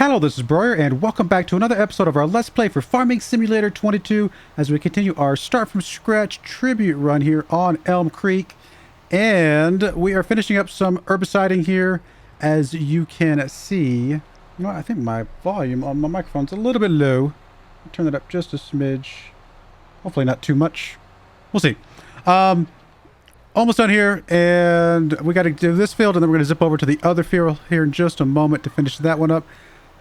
Hello, this is Broyar, and welcome back to another episode of our Let's Play for Farming Simulator 22 as we continue our Start From Scratch tribute run here on Elmcreek. And we are finishing up some herbiciding here, as you can see. You know, I think my volume on my microphone's a little bit low. I'll turn that up just a smidge. Hopefully not too much. We'll see. Almost done here, and we got to do this field, and then we're going to zip over to the other field here in just a moment to finish that one up.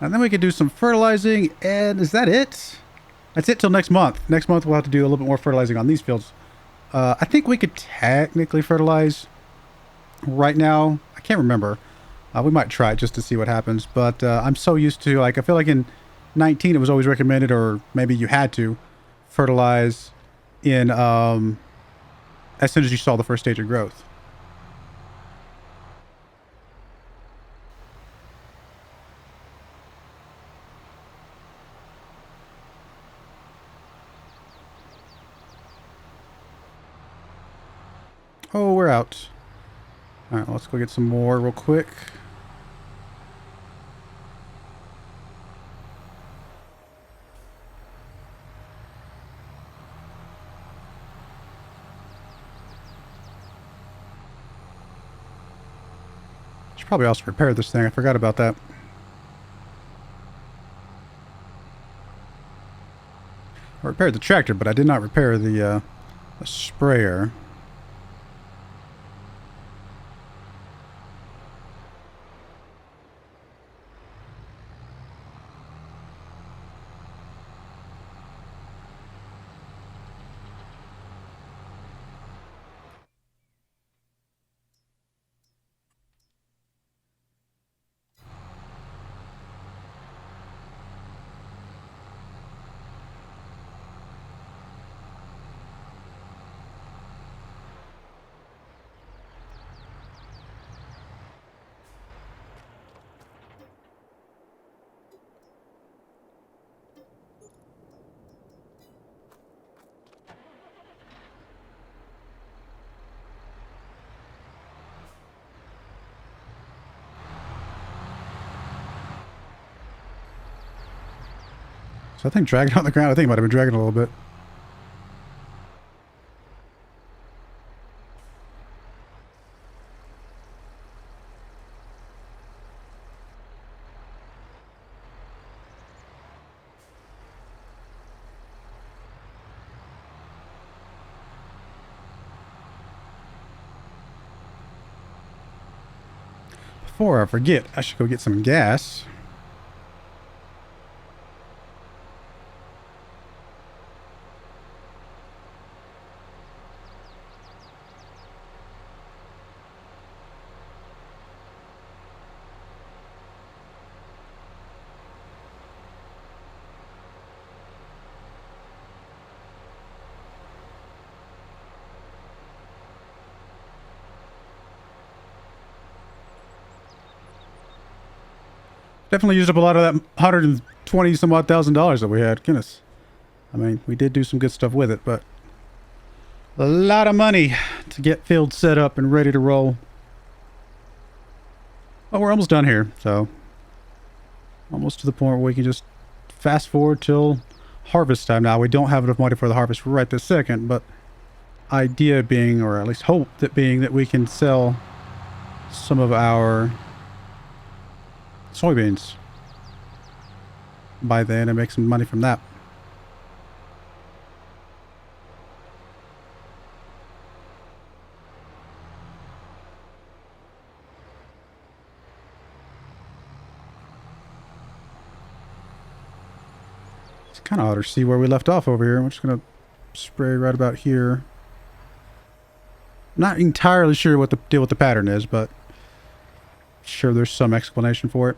And then we can do some fertilizing, and is that it? That's it till next month. Next month we'll have to do a little bit more fertilizing on these fields. I think we could technically fertilize right now. I can't remember. We might try it just to see what happens, but I'm so used to, like, I feel like in 19 it was always recommended, or maybe you had to fertilize in as soon as you saw the first stage of growth. Oh, we're out. All right, let's go get some more real quick. Should probably also repair this thing. I forgot about that. I repaired the tractor, but I did not repair the sprayer. So I think dragging on the ground, I think it might have been dragging a little bit. Before I forget, I should go get some gas. Definitely used up a lot of that $120 some odd thousand that we had. Goodness. I mean, we did do some good stuff with it, but a lot of money to get fields set up and ready to roll. Oh, we're almost done here, so almost to the point where we can just fast forward till harvest time. Now, we don't have enough money for the harvest right this second, but idea being, or at least hope that being, that we can sell some of our soybeans by then and make some money from that. It's kind of odd to see where we left off over here. I'm just going to spray right about here. Not entirely sure what the deal with the pattern is, but sure there's some explanation for it.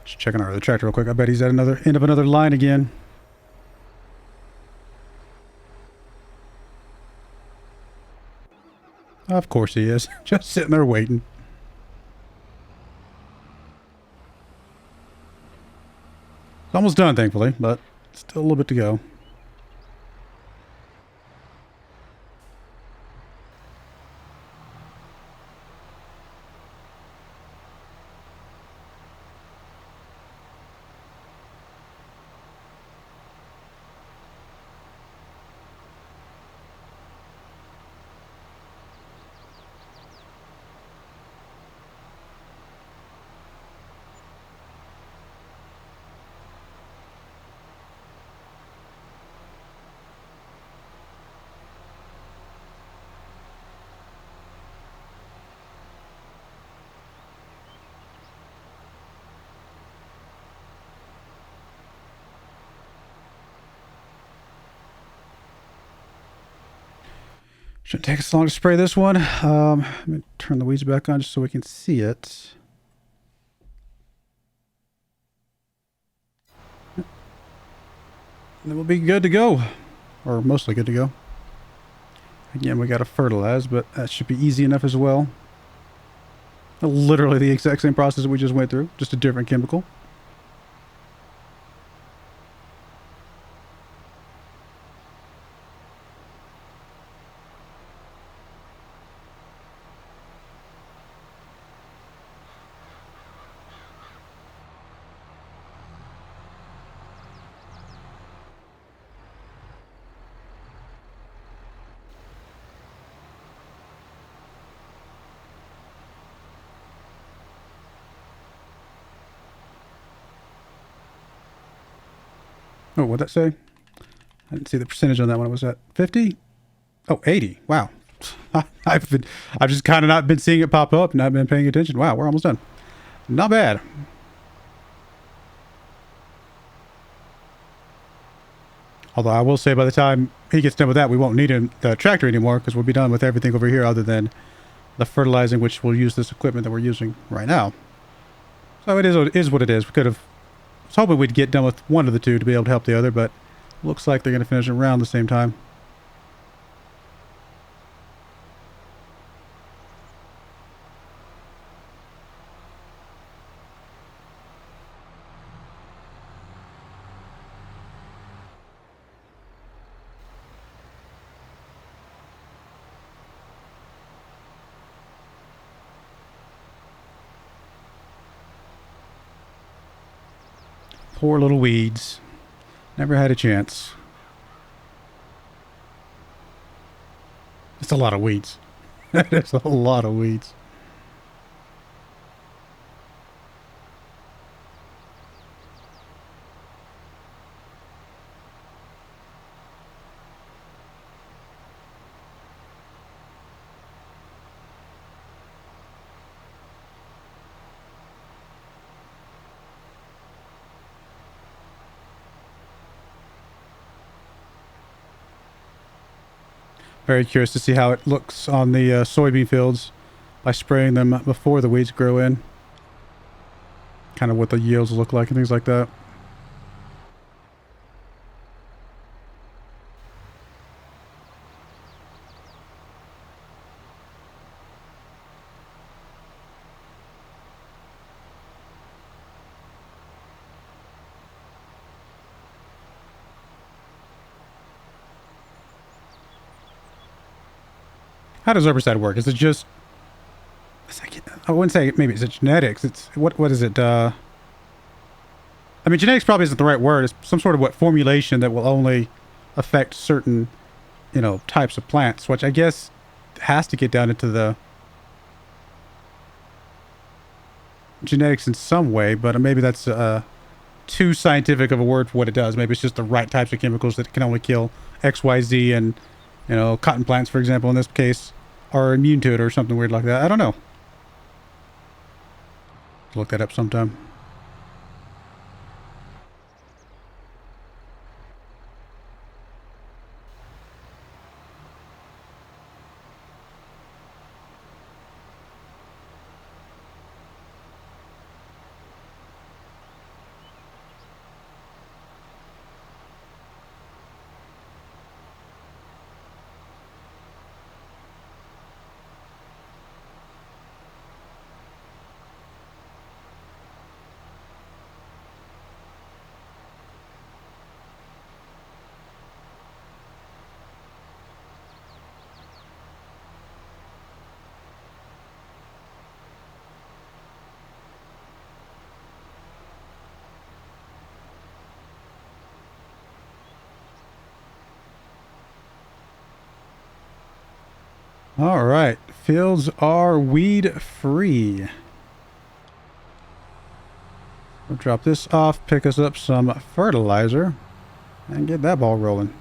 Just checking our other tractor real quick. I bet he's at another end of another line again. Of course he is. Just sitting there waiting. It's almost done, thankfully, but still a little bit to go. Shouldn't take us long to spray this one. Let me turn the weeds back on just so we can see it. And then we'll be good to go. Or mostly good to go. Again, we got to fertilize, but that should be easy enough as well. Literally the exact same process that we just went through, just a different chemical. Oh, what'd that say? I didn't see the percentage on that one. Was that 50? Oh, 80. Wow. I've just kind of not been seeing it pop up, not been paying attention. Wow, we're almost done. Not bad. Although I will say by the time he gets done with that, we won't need the tractor anymore because we'll be done with everything over here other than the fertilizing, which we'll use this equipment that we're using right now. So it is what it is. We could have... I was hoping we'd get done with one of the two to be able to help the other, but looks like they're going to finish around the same time. Poor little weeds. Never had a chance. It's a lot of weeds. There's a lot of weeds. Very curious to see how it looks on the soybean fields by spraying them before the weeds grow in. Kind of what the yields look like and things like that. How does herbicide work? Is it just... I wouldn't say maybe it's genetics. It's... What is it? I mean, genetics probably isn't the right word. It's some sort of formulation that will only affect certain, types of plants, which I guess has to get down into the genetics in some way, but maybe that's too scientific of a word for what it does. Maybe it's just the right types of chemicals that can only kill X, Y, Z, and cotton plants, for example, in this case, are immune to it or something weird like that. I don't know. Look that up sometime. All right. Fields are weed free. We'll drop this off, pick us up some fertilizer, and get that ball rolling.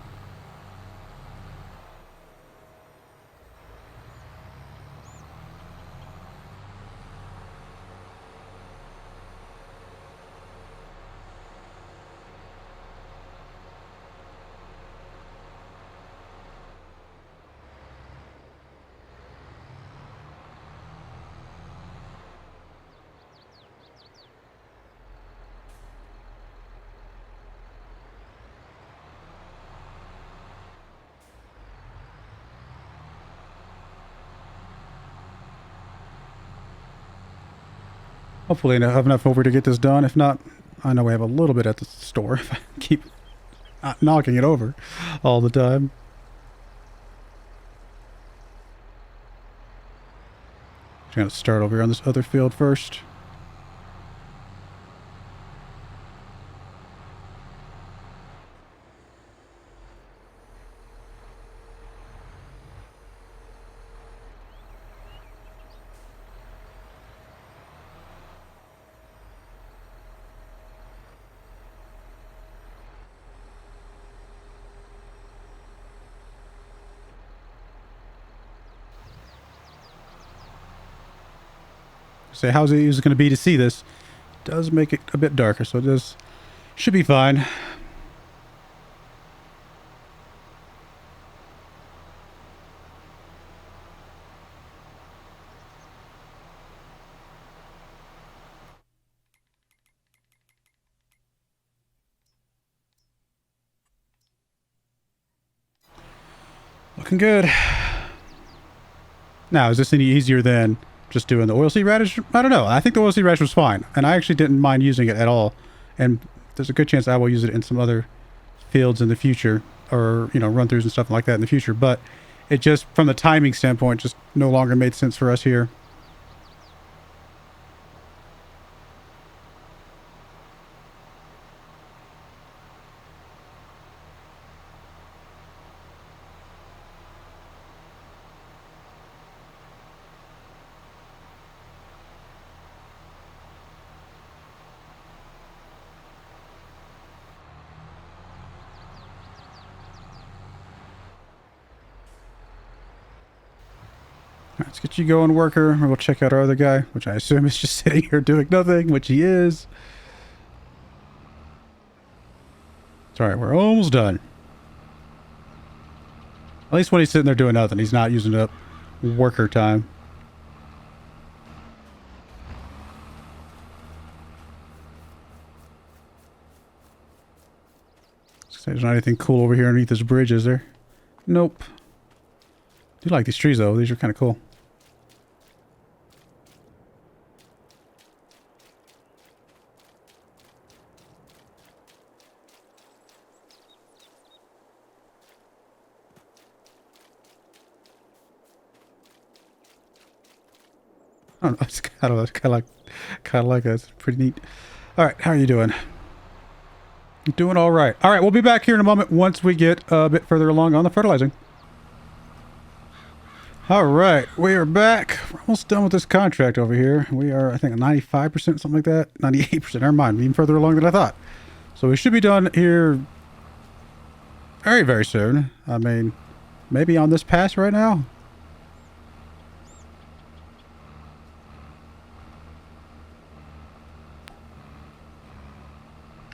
Hopefully I have enough over to get this done. If not, I know we have a little bit at the store if I keep knocking it over all the time. Just gonna start over here on this other field first. Say how's it going to be to see this? Does make it a bit darker, so it does should be fine. Looking good. Now, is this any easier than just doing the oilseed radish? I don't know. I think the oilseed radish was fine, and I actually didn't mind using it at all. And there's a good chance I will use it in some other fields in the future, or run-throughs and stuff like that in the future. But it just, from the timing standpoint, just no longer made sense for us here. Let's get you going, worker. We'll check out our other guy, which I assume is just sitting here doing nothing, which he is. It's alright, we're almost done. At least when he's sitting there doing nothing, he's not using up worker time. There's not anything cool over here underneath this bridge, is there? Nope. I do like these trees, though. These are kind of cool. I don't know. It's kind of like that. It's pretty neat. All right, how are you doing? Doing all right. All right, we'll be back here in a moment once we get a bit further along on the fertilizing. All right, we are back. We're almost done with this contract over here. We are, I think, 95%, something like that. 98%. Never mind. Even further along than I thought. So we should be done here very, very soon. I mean, maybe on this pass right now.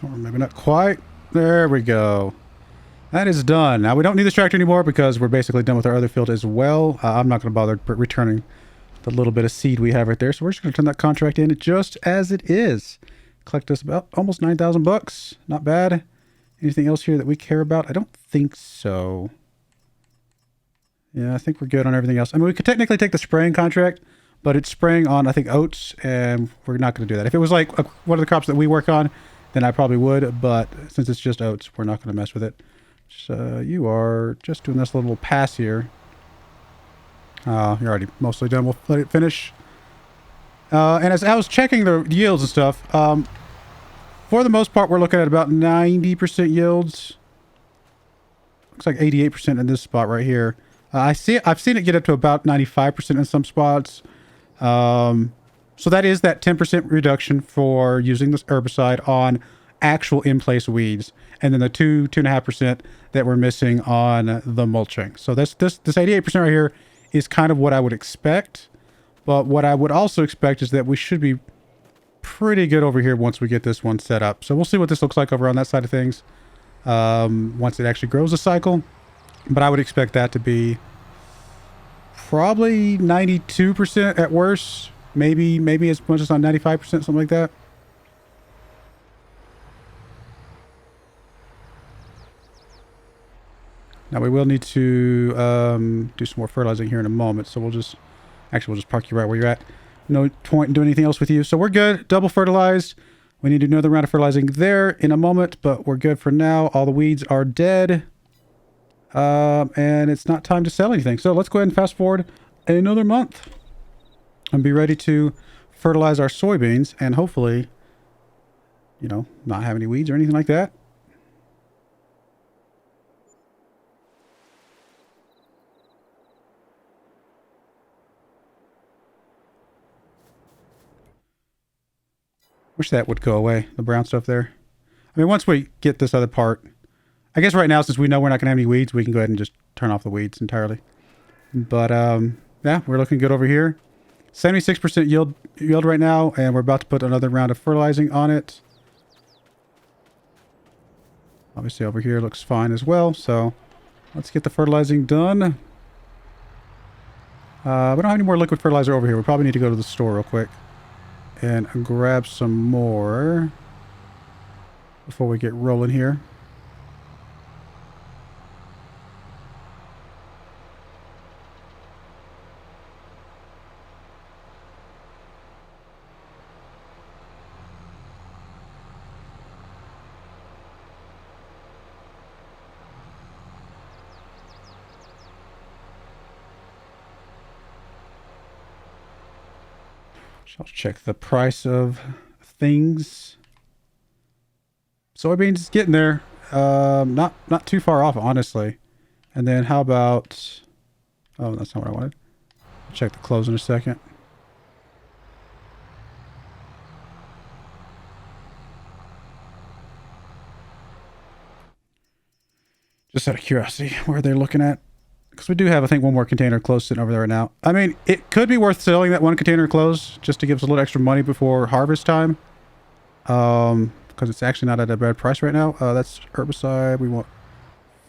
Or maybe not quite. There we go. That is done. Now, we don't need this tractor anymore because we're basically done with our other field as well. I'm not going to bother returning the little bit of seed we have right there. So we're just going to turn that contract in just as it is. Collect us about almost 9,000 bucks. Not bad. Anything else here that we care about? I don't think so. Yeah, I think we're good on everything else. I mean, we could technically take the spraying contract, but it's spraying on, I think, oats, and we're not going to do that. If it was like one of the crops that we work on, then I probably would, but since it's just oats, we're not going to mess with it. So you are just doing this little pass here. You're already mostly done. We'll let it finish. And as I was checking the yields and stuff, for the most part, we're looking at about 90% yields. Looks like 88% in this spot right here. I've seen it get up to about 95% in some spots. So that is that 10% reduction for using this herbicide on actual in-place weeds, and then the 2.5% that we're missing on the mulching. So this 88% right here is kind of what I would expect. But what I would also expect is that we should be pretty good over here once we get this one set up. So we'll see what this looks like over on that side of things once it actually grows a cycle. But I would expect that to be probably 92% at worst. Maybe as much as on 95%, something like that. Now we will need to do some more fertilizing here in a moment. So we'll just park you right where you're at. No point in doing anything else with you. So we're good. Double fertilized. We need to do another round of fertilizing there in a moment, but we're good for now. All the weeds are dead. And it's not time to sell anything. So let's go ahead and fast forward another month and be ready to fertilize our soybeans and hopefully, you know, not have any weeds or anything like that. Wish that would go away, the brown stuff there. I mean, once we get this other part, I guess right now, since we know we're not going to have any weeds, we can go ahead and just turn off the weeds entirely. But, yeah, we're looking good over here. 76% yield right now, and we're about to put another round of fertilizing on it. Obviously, over here looks fine as well, so let's get the fertilizing done. We don't have any more liquid fertilizer over here. We probably need to go to the store real quick and grab some more before we get rolling here. I'll check the price of things. Soybeans is getting there. Not too far off, honestly. And then how about... Oh, that's not what I wanted. I'll check the close in a second. Just out of curiosity, where they're looking at. Because we do have, I think, one more container close sitting over there right now. I mean, it could be worth selling that one container close just to give us a little extra money before harvest time. Because it's actually not at a bad price right now. That's herbicide. We want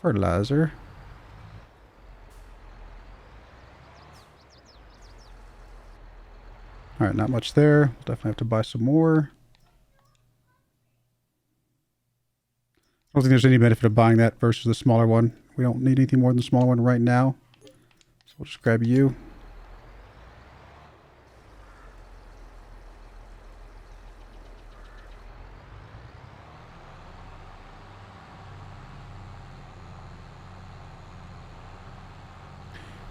fertilizer. All right, not much there. We'll definitely have to buy some more. I don't think there's any benefit of buying that versus the smaller one. We don't need anything more than the smaller one right now. So we'll just grab you.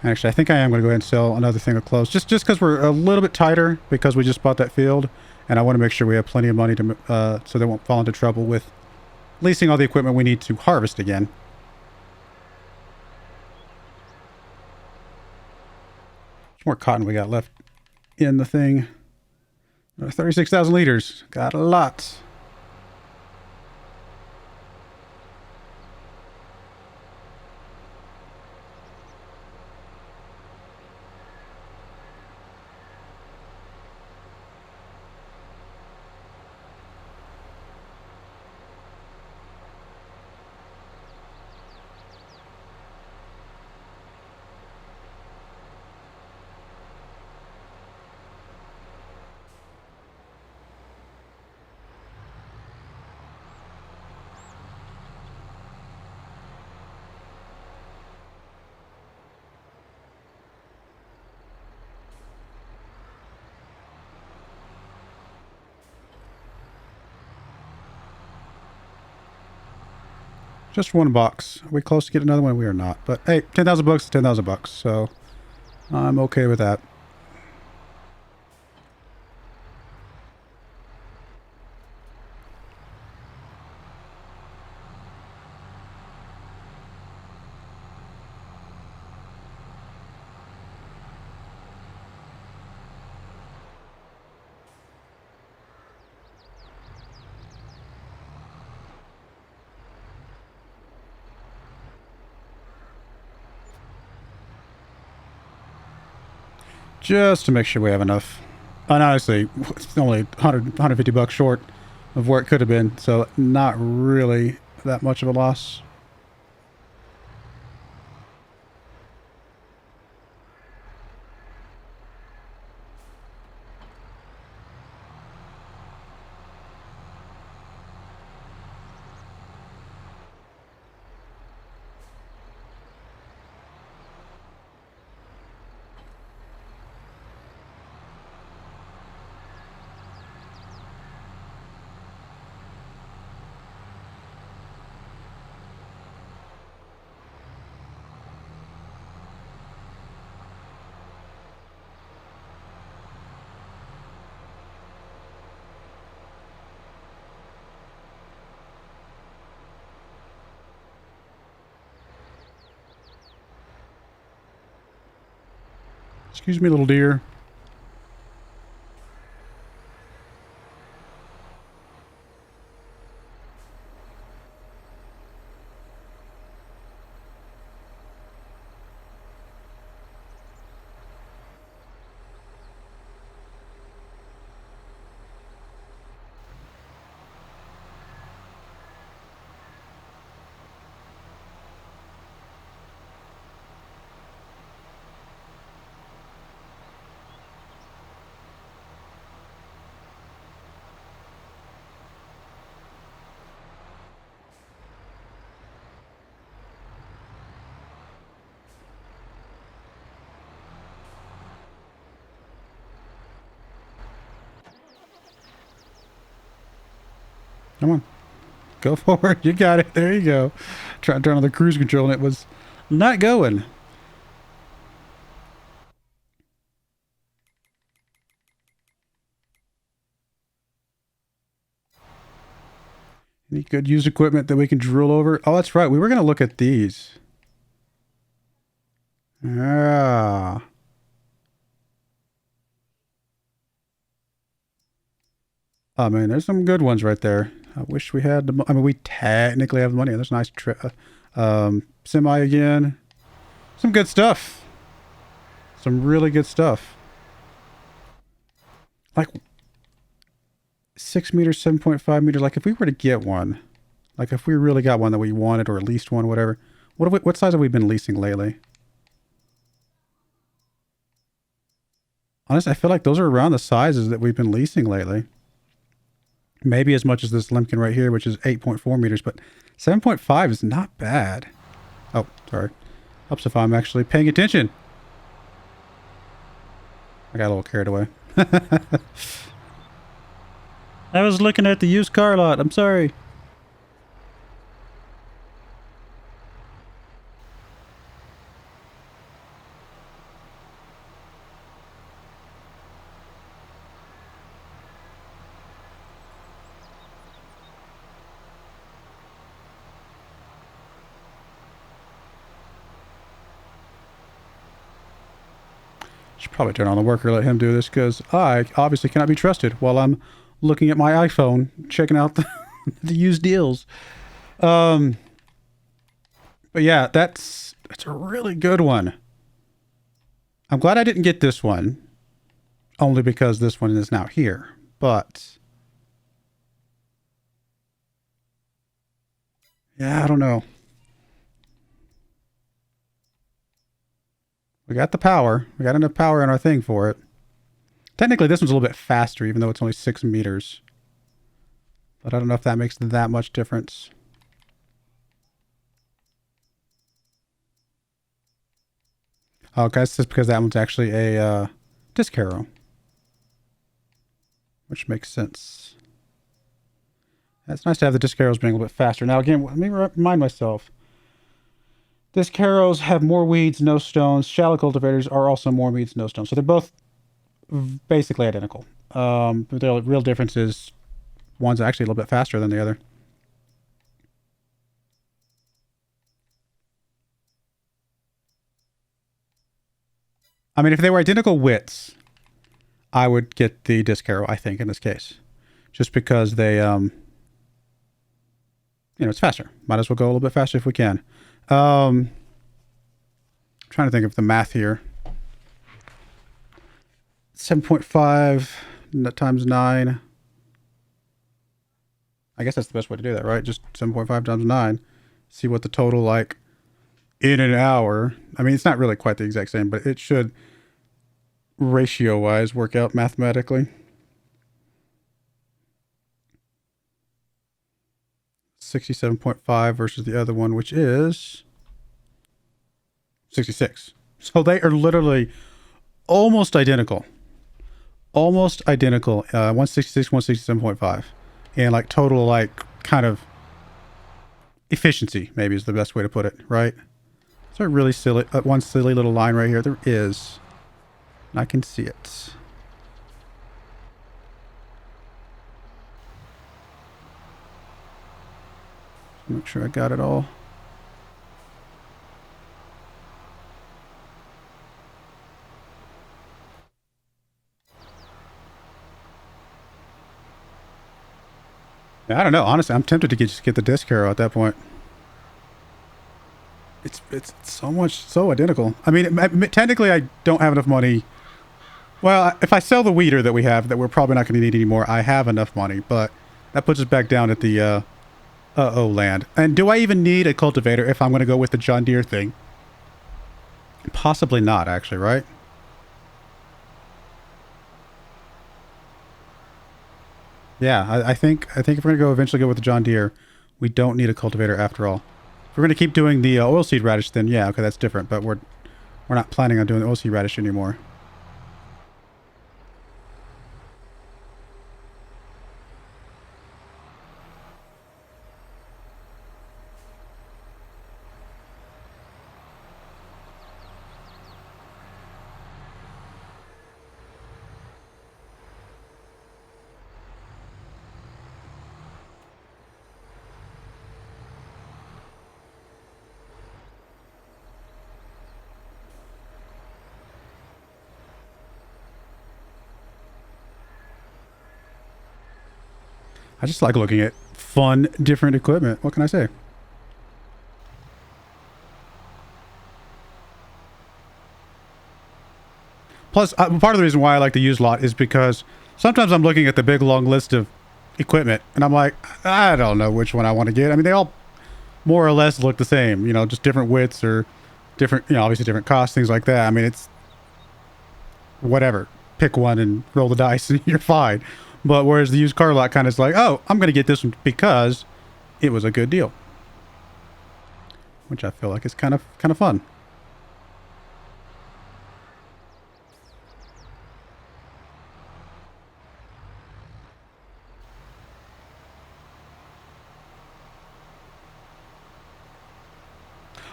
Actually, I think I am going to go ahead and sell another thing of clothes. Just because we're a little bit tighter because we just bought that field. And I want to make sure we have plenty of money to so they won't fall into trouble with leasing all the equipment we need to harvest again. How much more cotton we got left in the thing? 36,000 liters. Got a lot. Just one box. Are we close to getting another one? We are not. But hey, 10,000 bucks is 10,000 bucks. So I'm okay with that. just to make sure we have enough. And honestly, it's only 150 bucks short of where it could have been, so not really that much of a loss. Excuse me, little deer. Come on. Go forward. You got it. There you go. Try to turn on the cruise control and it was not going. Any good used equipment that we can drill over? Oh, that's right. We were going to look at these. Ah. Oh, man, there's some good ones right there. I wish we had the... I mean, we technically have the money. There's a nice semi again. Some good stuff. Some really good stuff. Like 6 meters, 7.5 meters. Like if we were to get one, like if we really got one that we wanted, or at least one, whatever. What size have we been leasing lately? Honestly, I feel like those are around the sizes that we've been leasing lately. Maybe as much as this Lemkin right here, which is 8.4 meters, but 7.5 is not bad. Oh, sorry. Helps if I'm actually paying attention. I got a little carried away. I was looking at the used car lot. I'm sorry. Should probably turn on the worker, let him do this, because I obviously cannot be trusted while I'm looking at my iPhone, checking out the used deals. But yeah, that's a really good one. I'm glad I didn't get this one, only because this one is now here. But yeah, I don't know. We got the power. We got enough power in our thing for it. Technically, this one's a little bit faster, even though it's only 6 meters. But I don't know if that makes that much difference. Oh, okay, it's just because that one's actually a disc harrow. Which makes sense. It's nice to have the disc harrows being a little bit faster. Now, again, let me remind myself. Disc harrows have more weeds, no stones. Shallow cultivators are also more weeds, no stones. So they're both basically identical. But the real difference is one's actually a little bit faster than the other. I mean, if they were identical widths, I would get the disc harrow, I think, in this case. Just because they, it's faster. Might as well go a little bit faster if we can. Trying to think of the math here. 7.5 times 9. I guess that's the best way to do that, right? Just 7.5 times 9. See what the total, like, in an hour. I mean, it's not really quite the exact same, but it should, ratio-wise, work out mathematically. 67.5 versus the other one, which is 66. So they are literally almost identical. Almost identical. 166, 167.5. And like total, like, kind of efficiency, maybe is the best way to put it, right? So really silly, one silly little line right here. There is. And I can see it. Make sure I got it all. I don't know. Honestly, I'm tempted to just get the disc harrow at that point. It's so identical. I mean, technically, I don't have enough money. Well, if I sell the weeder that we have, that we're probably not going to need anymore, I have enough money. But that puts us back down at the land. And do I even need a cultivator if I'm going to go with the John Deere thing? Possibly not, actually, right? Yeah, I think if we're going to eventually go with the John Deere, we don't need a cultivator after all. If we're going to keep doing the oilseed radish, then yeah, okay, that's different. But we're not planning on doing the oilseed radish anymore. I just like looking at fun, different equipment. What can I say? Plus, part of the reason why I like the used lot is because sometimes I'm looking at the big, long list of equipment, and I'm like, I don't know which one I want to get. I mean, they all more or less look the same, you know, just different widths or different, you know, obviously different costs, things like that. I mean, it's whatever. Pick one and roll the dice, and you're fine. But whereas the used car lot kind of is like, oh, I'm going to get this one because it was a good deal. Which I feel like is kind of fun.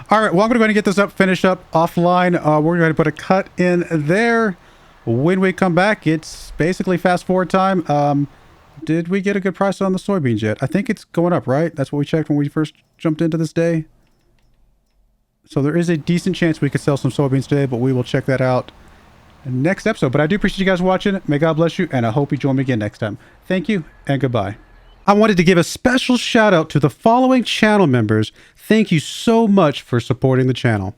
All right, well, I'm going to go ahead and get this finished up offline. We're going to put a cut in there. When we come back, it's basically fast forward time. Did we get a good price on the soybeans yet? I think it's going up, right? That's what we checked when we first jumped into this day. So there is a decent chance we could sell some soybeans today, but we will check that out next episode. But I do appreciate you guys watching. May God bless you, and I hope you join me again next time. Thank you, and goodbye. I wanted to give a special shout out to the following channel members. Thank you so much for supporting the channel.